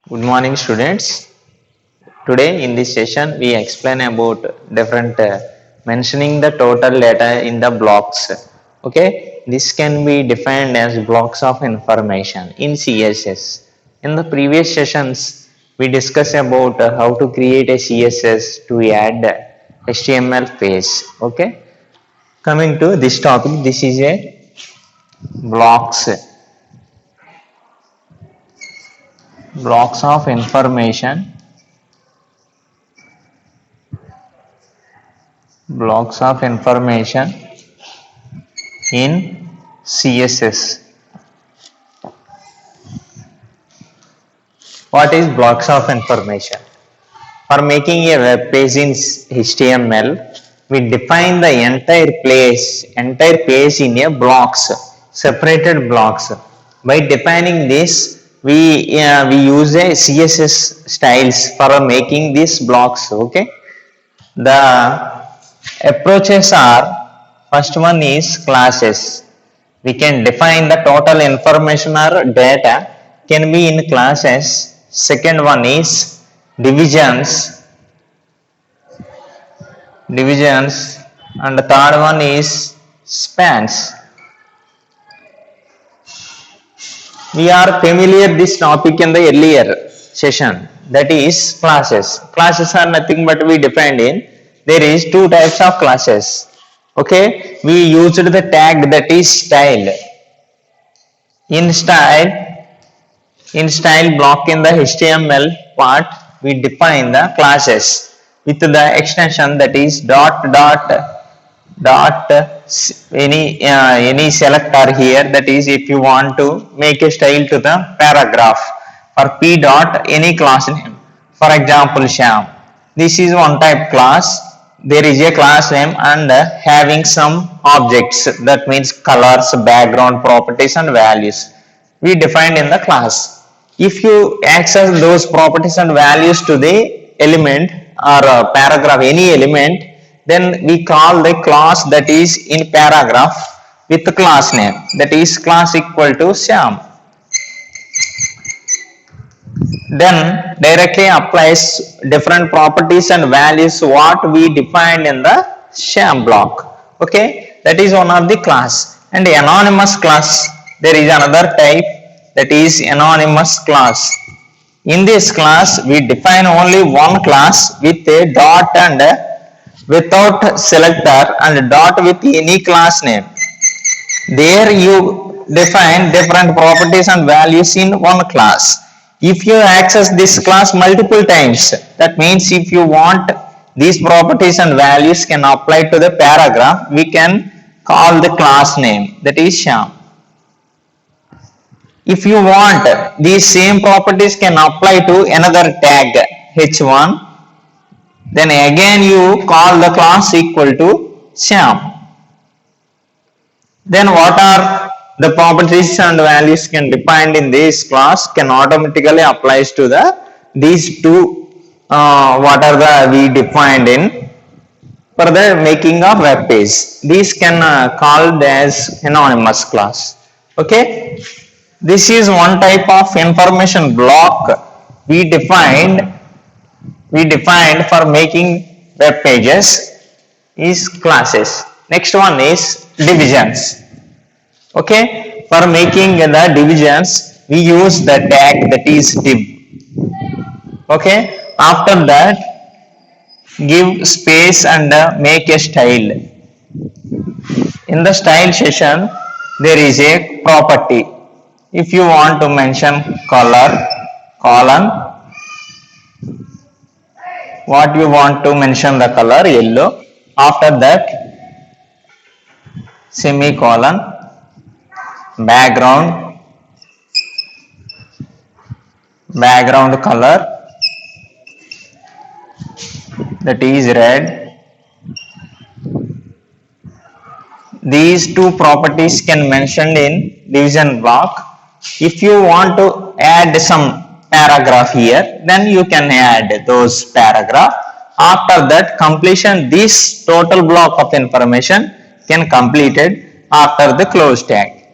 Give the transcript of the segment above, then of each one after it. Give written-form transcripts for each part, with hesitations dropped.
Good morning, students. Today in this session we explain about different mentioning the total data in the blocks. Okay, this can be defined as blocks of information in CSS. In the previous sessions we discussed about how to create a CSS to add HTML page. Okay, coming to this topic, this is a blocks of information in CSS. What is blocks of information? For making a web page in HTML, we define the entire page in a blocks, separated blocks. By defining this, we use a CSS styles for making these blocks. Okay, the approaches are: first one is classes. We can define the total information or data can be in classes. Second one is divisions, and the third one is spans. We are familiar this topic in the earlier session, that is classes. Classes are nothing but we defined in there is two types of classes. Okay, we used the tag that is style. In style block in the HTML part, we define the classes with the extension that is dot any selector here, that is if you want to make a style to the paragraph, or p dot any class name, for example Sham. This is one type class. There is a class name and having some objects, that means colors, background, properties and values we defined in the class. If you access those properties and values to the element or paragraph, any element, then we call the class that is in paragraph with the class name, that is class equal to Sham. Then directly applies different properties and values what we defined in the Sham block. Okay, that is one of the class. And the anonymous class, there is another type, that is anonymous class. In this class we define only one class with a dot and without selector and dot with any class name. There you define different properties and values in one class. If you access this class multiple times, that means if you want these properties and values can apply to the paragraph, we can call the class name, that is Sham. If you want these same properties can apply to another tag h1, then again you call the class equal to Sham. Then what are the properties and values can defined in this class can automatically applies to the these two what are the we defined in for the making of web page. These can called as anonymous class. Okay, this is one type of information block we defined for making web pages is classes. Next one is divisions. Okay, for making the divisions we use the tag that is div. Okay, after that give space and make a style. In the style session there is a property. If you want to mention color, colon, what you want to mention the color yellow, after that semicolon, background color, that is red. These two properties can mentioned in division block. If you want to add some paragraph here, then you can add those paragraph. After that completion, this total block of information can completed after the close tag.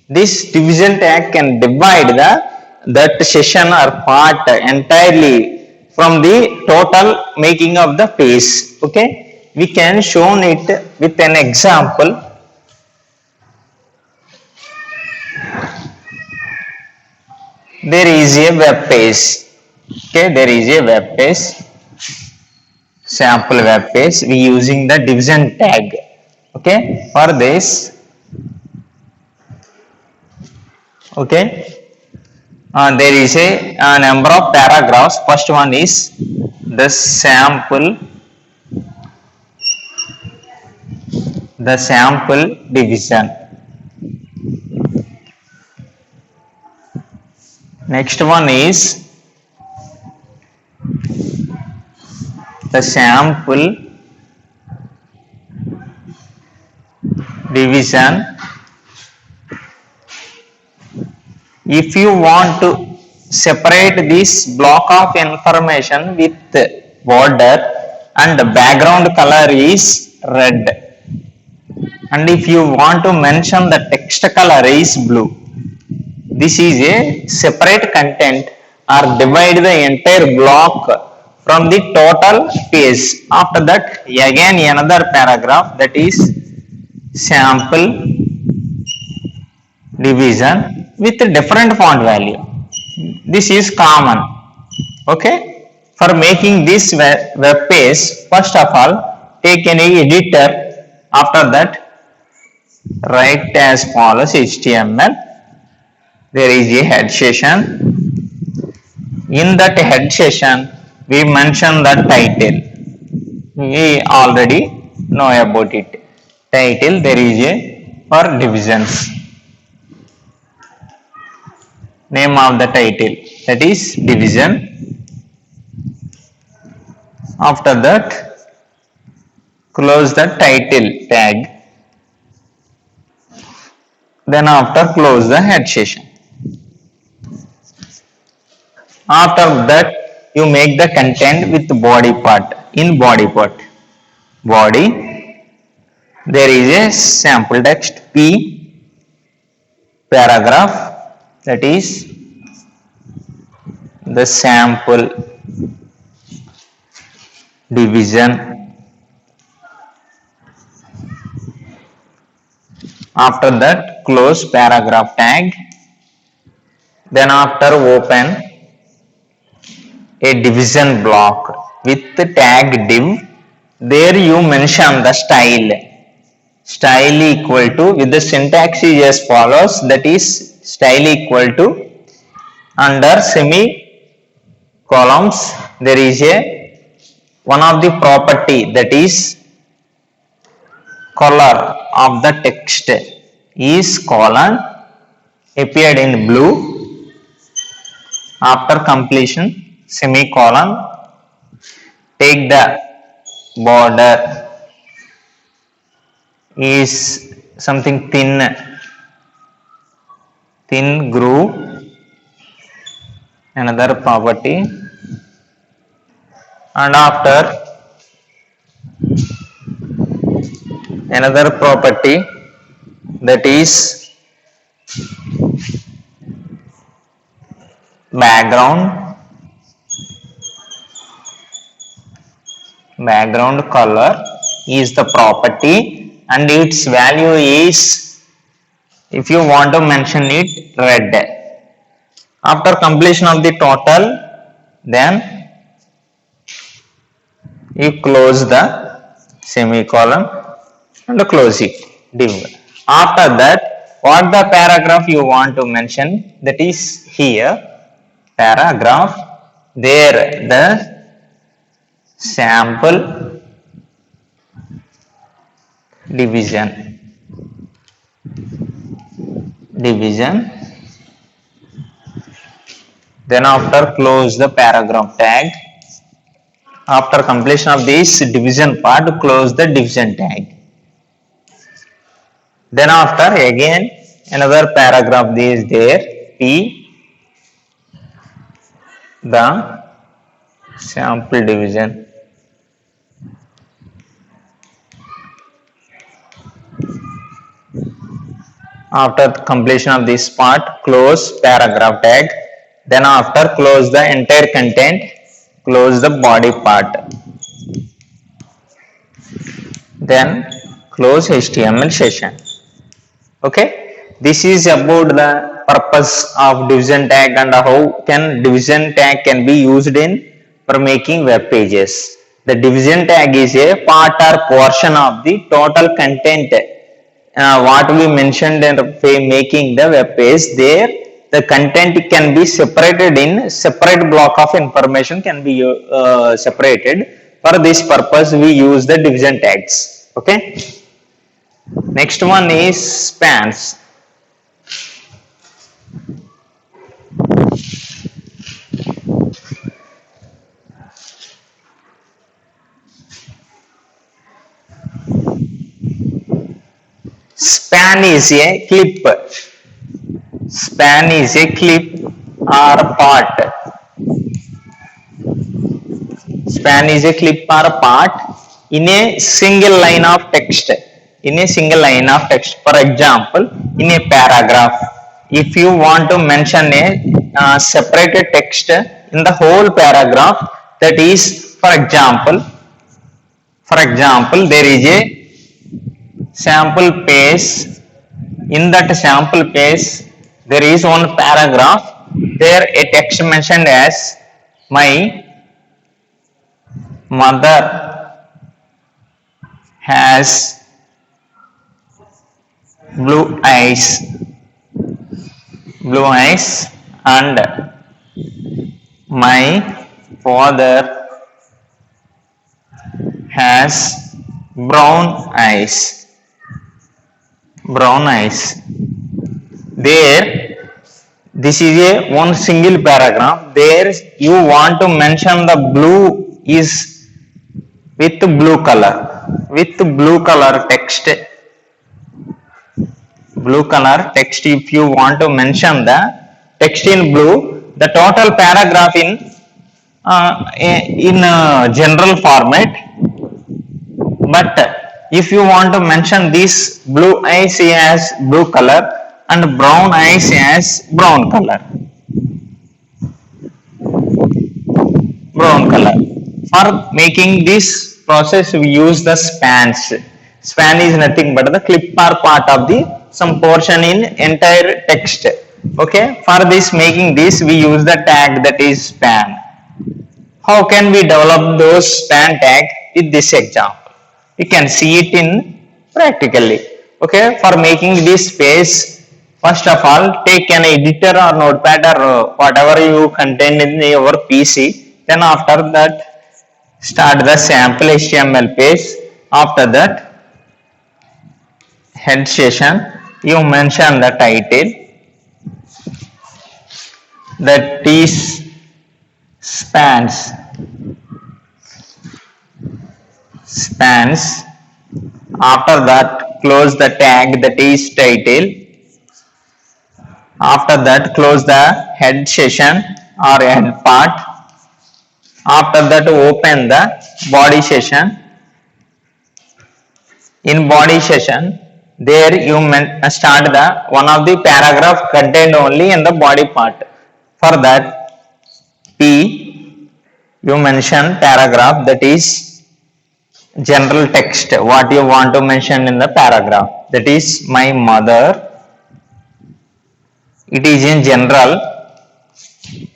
This division tag can divide the that session or part entirely from the total making of the face. Okay, we can show it with an example. There is a web page. Okay, there is a web page, sample web page. We using the division tag. Okay, for this. Okay, there is a number of paragraphs. First one is the sample division. Next one is the sample division. If you want to separate this block of information with border and the background color is red, and if you want to mention the text color is blue, this is a separate content or divide the entire block from the total page. After that, again another paragraph, that is sample division with different font value. This is common. Okay, for making this web page, first of all take any editor. After that, write as follows: HTML. There is a head session. In that head session, we mention the title. We already know about it. Title, there is a for divisions. Name of the title, that is division. After that, close the title tag. Then after, close the head session. After that, you make the content with body part. In body part, body, there is a sample text P, paragraph, that is the sample division. After that, close paragraph tag. Then after, open a division block with the tag div. There you mention the style. Style equal to, with the syntax is as follows, that is style equal to, under semi-columns there is a one of the property, that is color of the text is colon, appeared in blue. After completion, semicolon, take the border is something thin groove, another property. And after, another property, that is background color is the property, and its value is, if you want to mention it, red. After completion of the total, then you close the semicolon and close it, div. After that, what the paragraph you want to mention, that is here paragraph, there the sample division. Then after, close the paragraph tag. After completion of this division part, close the division tag. Then after, again another paragraph is there, P, the sample division. After completion of this part, close paragraph tag. Then after close the entire content, close the body part. Then close HTML session. Okay, this is about the purpose of division tag and how can division tag can be used in for making web pages. The division tag is a part or portion of the total content what we mentioned in making the web page. There the content can be separated in separate block of information can be separated. For this purpose we use the division tags. Okay, next one is spans. Span is a clip. Span is a clip or part. Span is a clip or part in a single line of text. In a single line of text. For example, in a paragraph, if you want to mention a separated text in the whole paragraph, that is, for example, there is a sample page. In that sample page, there is one paragraph. There a text mentioned as my mother has blue eyes and my father has brown eyes. There, this is a one single paragraph. There you want to mention the blue is with blue color text. If you want to mention the text in blue, the total paragraph in general format. But if you want to mention this blue eyes as blue color and brown eyes as brown color. For making this process, we use the spans. Span is nothing but the clip or part of the some portion in entire text. Okay, for this making this, we use the tag that is span. How can we develop those span tag with this example? You can see it in practically. Okay, for making this page, first of all, take an editor or notepad or whatever you contain in your PC. Then after that, start the sample HTML page. After that, head session, you mention the title, that is spans. After that, close the tag that is title. After that, close the head session or head part. After that, open the body session. In body session, there you start the one of the paragraph contained only in the body part. For that, P, you mention paragraph, that is general text, what you want to mention in the paragraph, that is my mother, it is in general,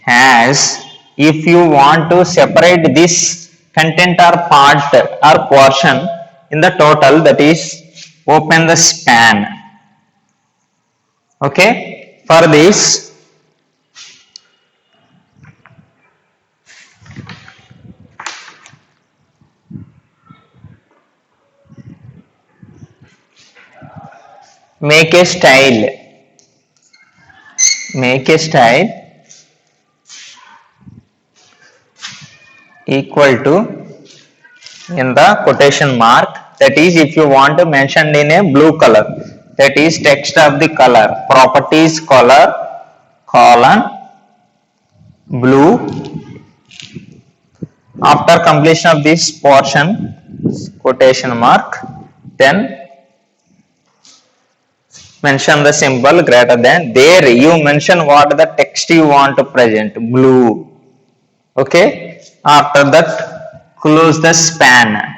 has. If you want to separate this content or part or portion in the total, that is open the span. Okay, for this, make a style equal to in the quotation mark, that is if you want to mention in a blue color, that is text of the color, properties color colon blue. After completion of this portion, quotation mark, then mention the symbol greater than. There you mention what the text you want to present, blue. Okay, after that close the span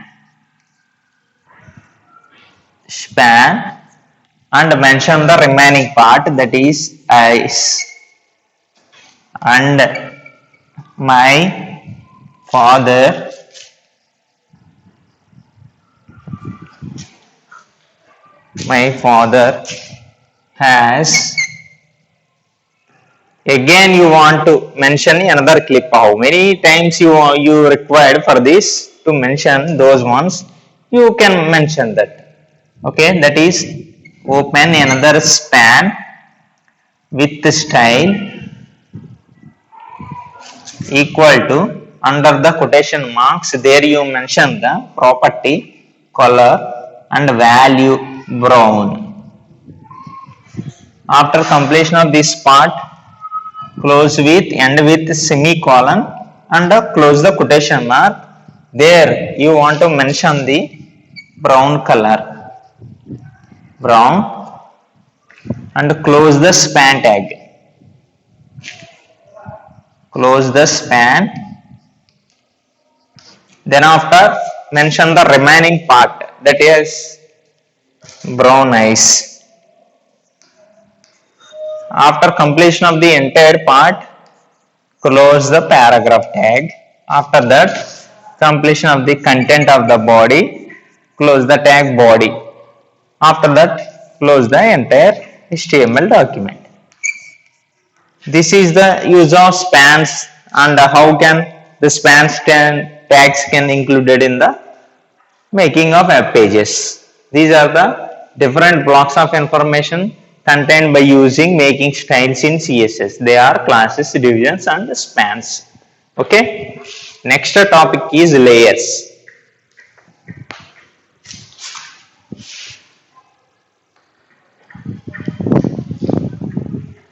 and mention the remaining part, that is ice. And my father has, again you want to mention another clip. How many times you required for this to mention those ones, you can mention that. Okay, that is open another span with style equal to, under the quotation marks, there you mention the property color and value brown. After completion of this part, close with, end with semicolon and close the quotation mark. There you want to mention the brown color, brown, and close the span tag. Close the span. Then after mention the remaining part, that is brown eyes. After completion of the entire part, close the paragraph tag. After that, completion of the content of the body, close the tag body. After that, close the entire HTML document. This is the use of spans and how can the spans tags can included in the making of web pages. These are the different blocks of information contained by using making styles in CSS. They are classes, divisions and spans. Okay, next topic is layers.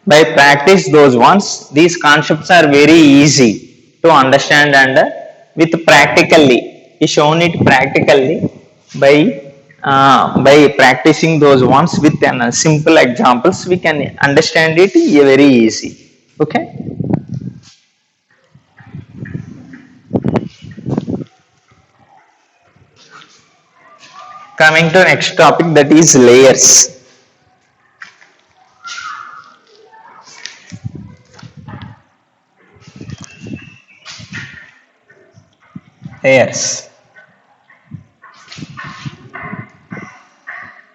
By practice those ones, these concepts are very easy to understand, and with practically, we shown it practically by practicing those ones with simple examples, we can understand it very easy. Okay. Coming to next topic, that is layers.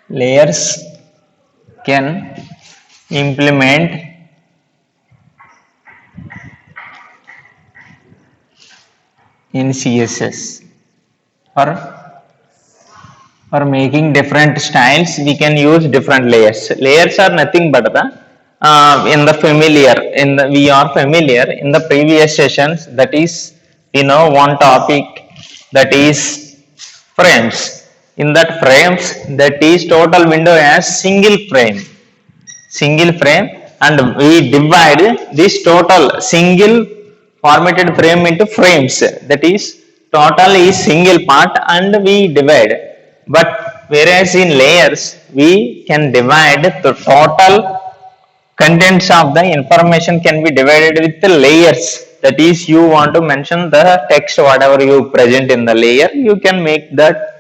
Layers can implement in CSS for making different styles. We can use different layers. Layers are nothing but the we are familiar in the previous sessions, that is one topic, that is frames. In that frames, that is total window as single frame, and we divide this total single formatted frame into frames. That is total is single part and we divide. But whereas in layers, we can divide the total contents of the information can be divided with the layers. That is, you want to mention the text, whatever you present in the layer, you can make that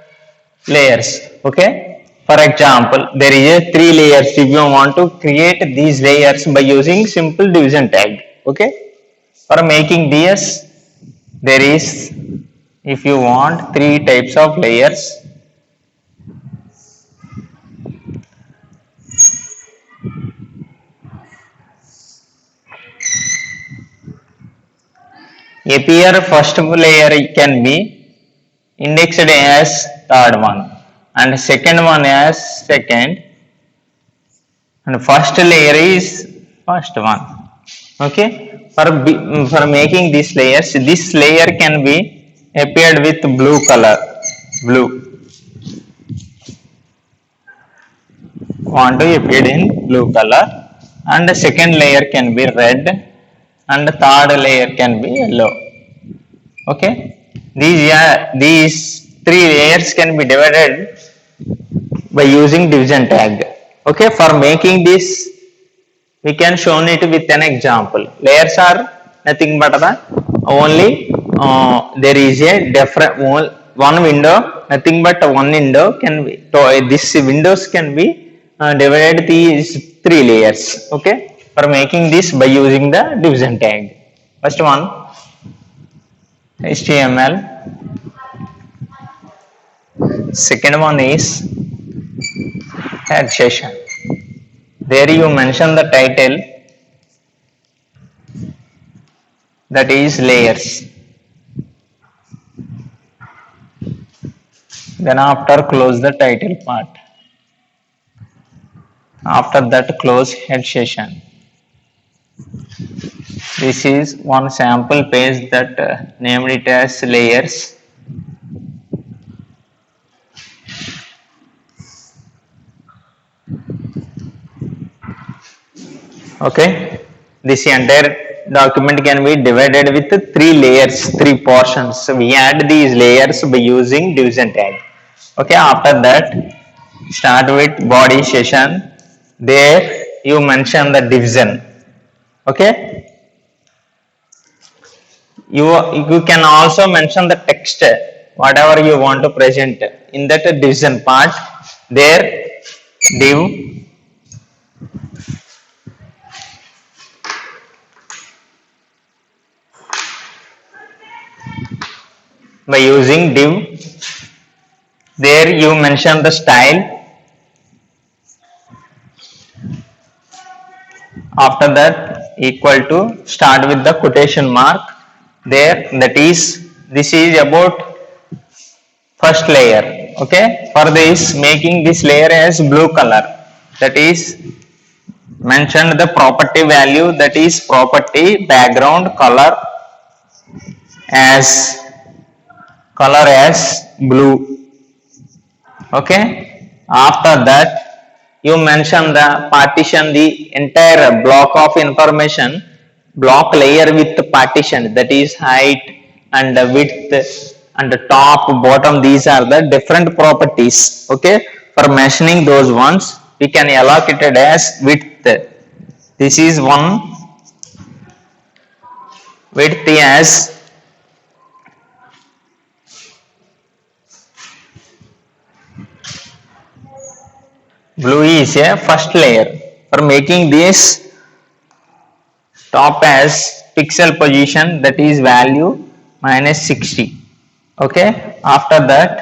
layers. Okay. For example, there is a 3 layers. If you want to create these layers by using simple division tag. Okay. For making this, there is, if you want, 3 types of layers. Appear first layer can be indexed as third one, and second one as second, and first layer is first one. Okay. For making these layers, this layer can be appeared with blue color. Want to appear in blue color, and the second layer can be red, and the third layer can be yellow. Okay. These 3 layers can be divided by using division tag. Okay, for making this, we can show it with an example. Layers are nothing but the only there is a different one window, nothing but one window can be, this windows can be divided these three layers. Okay, for making this by using the division tag. First one, HTML. Second one is head session. There you mention the title, that is layers. Then after close the title part. After that close head session. This is one sample page that named it as layers. Okay, this entire document can be divided with three layers, three portions. We add these layers by using division tag. Okay, after that start with body session. There you mention the division. Okay, you can also mention the text, whatever you want to present in that division part. There div by using div. There you mention the style. After that equal to, start with the quotation mark. There, that is, this is about first layer. Okay, for this making this layer as blue color, that is mentioned the property value, that is property background color as blue. Okay, after that you mention the partition, the entire block of information, block layer with partition, that is height and width and the top, bottom. These are the different properties. Okay, for mentioning those ones, we can allocate it as width. This is one, width as blue is a first layer. For making this, top as pixel position, that is value -60. Okay, after that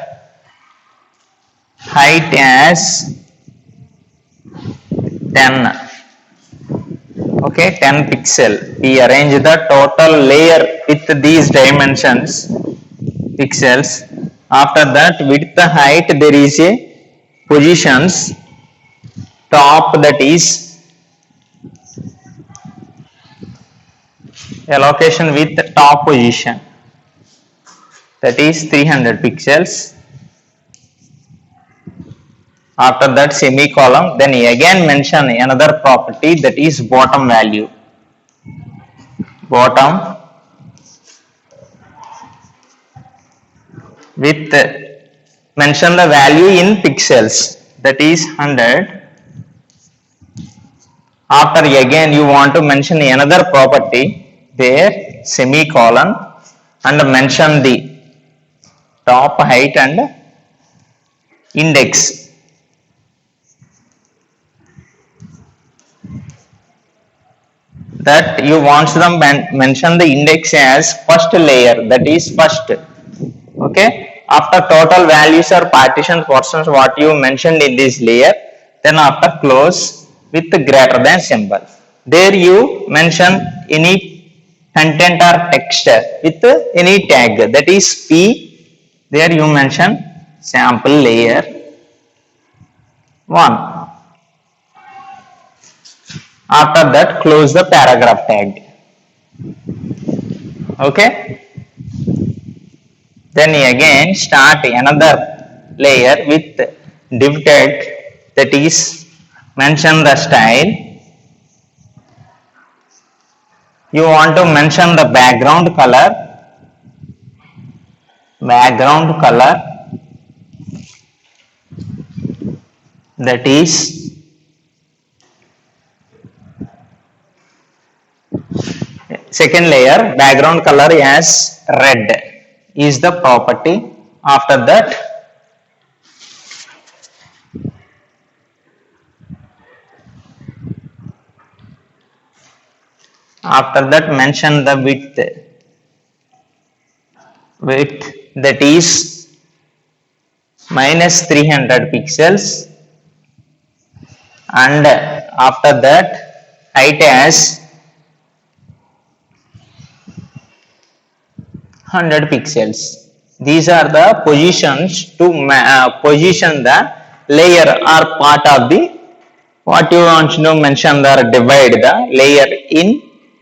height as 10. Okay, 10 pixel. We arrange the total layer with these dimensions, pixels. After that width, height, there is a positions, top, that is allocation with top position, that is 300 pixels. After that semicolon, then again mention another property, that is bottom value. Bottom with mention the value in pixels, that is 100. After again you want to mention another property, there semicolon, and mention the top, height and index. That you want them mention the index as first layer, that is first. Okay, after total values or partition portions what you mentioned in this layer, then after close with greater than symbol. There you mention any content or text with any tag, that is P. There you mention sample layer 1. After that close the paragraph tag. Okay, then again start another layer with div tag, that is mention the style. You want to mention the background color, that is second layer background color as red is the property. After that mention the width that is minus 300 pixels, and after that height as 100 pixels. These are the positions to position the layer or part of the what you want to mention the divide the layer in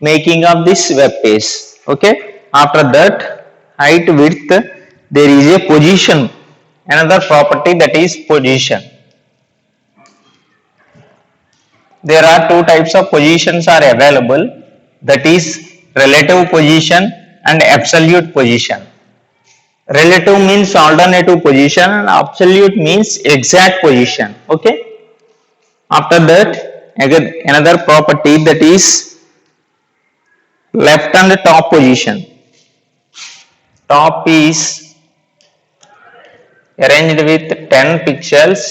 making of this web page. Okay, after that height width there is a position, another property that is position. There are two types of positions are available, that is relative position and absolute position. Relative means alternative position and absolute means exact position. Okay, after that again another property that is left and top position. Top is arranged with 10 pixels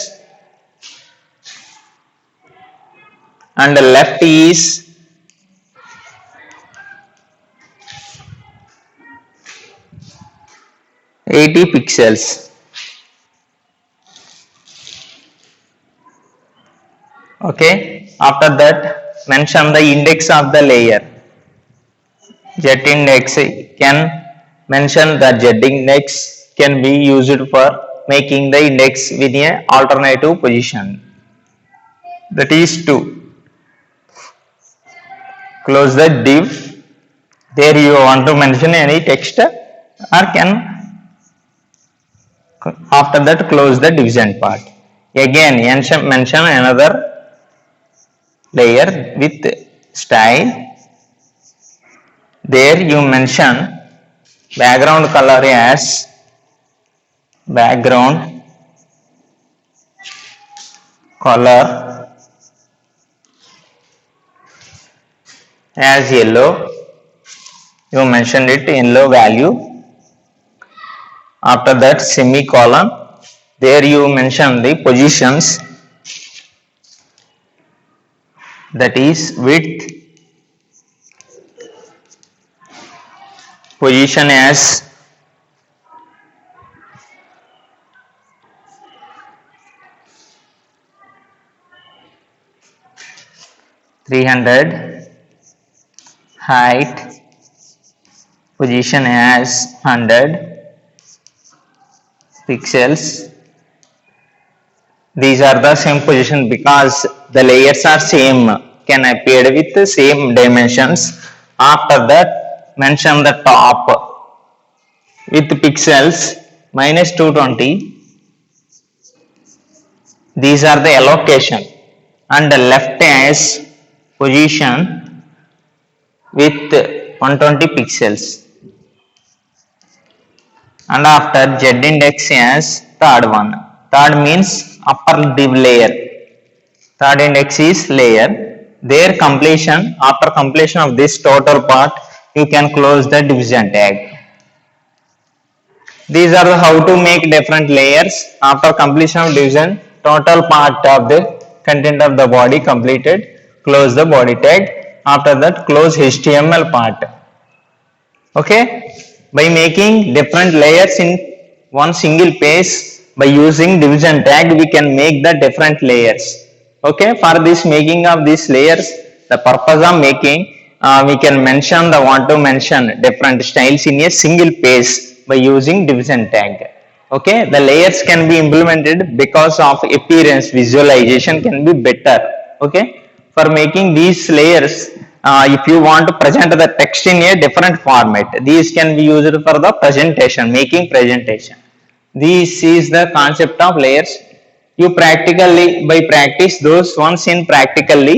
and left is 80 pixels. Okay, after that mention the index of the layer. Z index can mention the Z index can be used for making the index with a alternative position, that is 2. Close the div. There you want to mention any text or can after that close the division part. Again mention another layer with style. There you mention background color as background color as yellow. You mentioned it yellow value. After that semicolon. There you mention the positions, that is width, position as 300, height position as 100 pixels. These are the same position because the layers are same, can appear with the same dimensions. After that mention the top with pixels minus 220. These are the allocation, and the left as position with 120 pixels, and after Z index as third one. Third means upper div layer. Third index is layer. Their completion, after completion of this total part, you can close the division tag. These are how to make different layers. After completion of division, total part of the content of the body completed, close the body tag. After that close HTML part. Okay, by making different layers in one single page, by using division tag we can make the different layers. Okay, for this making of these layers, the purpose of making we can mention the want to mention different styles in a single page by using division tag. Okay, the layers can be implemented because of appearance, visualization can be better. Okay, for making these layers, if you want to present the text in a different format, these can be used for the presentation, making presentation. This is the concept of layers. You practically, by practice those ones in practically,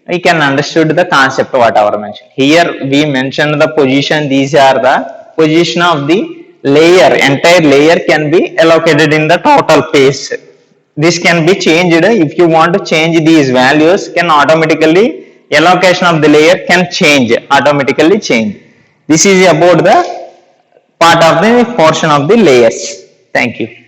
you can understood the concept whatever mentioned. Here we mentioned the position. These are the position of the layer. Entire layer can be allocated in the total page. This can be changed. If you want to change these values, can automatically allocation of the layer can change, automatically change. This is about the part of the portion of the layers. Thank you.